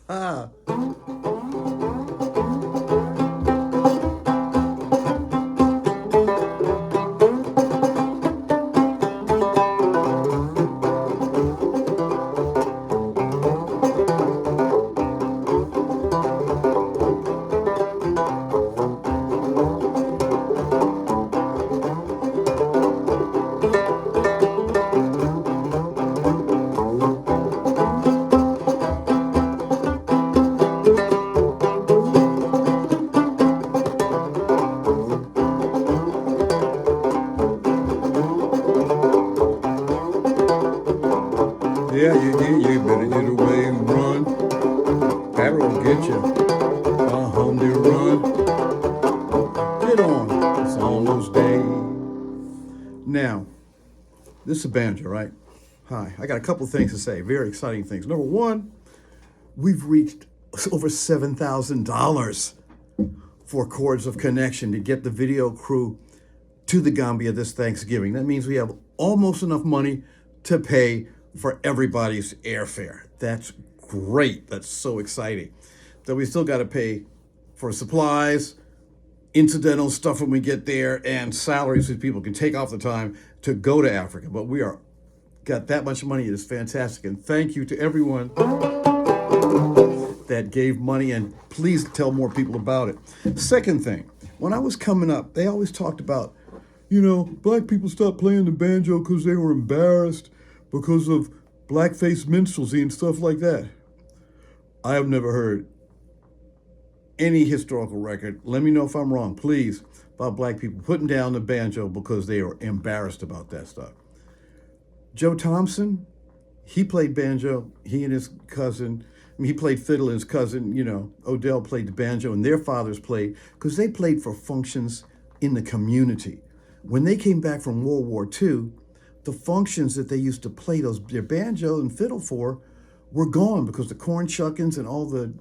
Ah. Yeah, you better get away and run. Pateroller will get you. Home to run. Get on. It's almost day. Now, this is Banjo, right? Hi. I got a couple things to say. Very exciting things. Number one, we've reached over $7,000 for Chords of Connection to get the video crew to the Gambia this Thanksgiving. That means we have almost enough money to pay for everybody's airfare. That's great. That's so exciting. So we still got to pay for supplies, incidental stuff when we get there, and salaries so people can take off the time to go to Africa. But we are got that much money. It is fantastic. And thank you to everyone that gave money, and please tell more people about it. Second thing, when I was coming up, they always talked about, black people stopped playing the banjo because they were embarrassed because of blackface minstrelsy and stuff like that. I have never heard any historical record, let me know if I'm wrong, please, about black people putting down the banjo because they are embarrassed about that stuff. Joe Thompson, he played banjo, he and his cousin, he played fiddle, and his cousin, Odell played the banjo, and their fathers played, because they played for functions in the community. When they came back from World War II, the functions that they used to play their banjo and fiddle for were gone because the corn shuckings and all the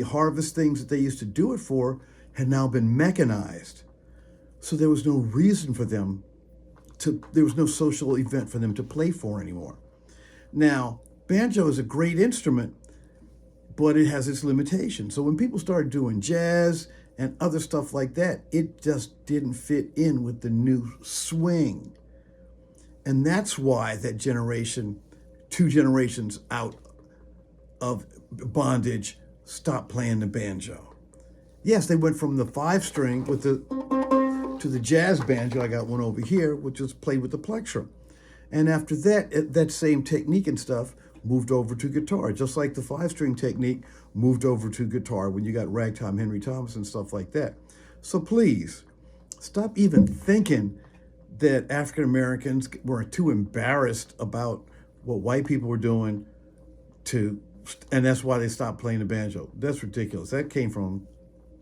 harvest things that they used to do it for had now been mechanized. So there was no reason for them there was no social event for them to play for anymore. Now, banjo is a great instrument, but it has its limitations. So when people started doing jazz and other stuff like that, it just didn't fit in with the new swing. And that's why that generation, 2 generations out of bondage, stopped playing the banjo. Yes, they went from the 5-string to the jazz banjo. I got one over here, which is played with the plectrum. And after that, that same technique and stuff moved over to guitar, just like the 5-string technique moved over to guitar when you got Ragtime Henry Thomas and stuff like that. So please, stop even thinking that African Americans were too embarrassed about what white people were doing and that's why they stopped playing the banjo. That's ridiculous. That came from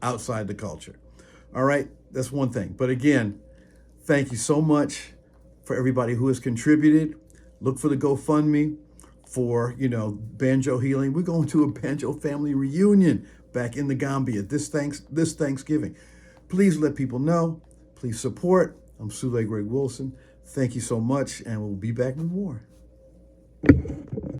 outside the culture. All right, that's one thing. But again, thank you so much for everybody who has contributed. Look for the GoFundMe for, banjo healing. We're going to a banjo family reunion back in the Gambia this Thanksgiving. Please let people know. Please support. I'm Sule Greg Wilson. Thank you so much, and we'll be back with more.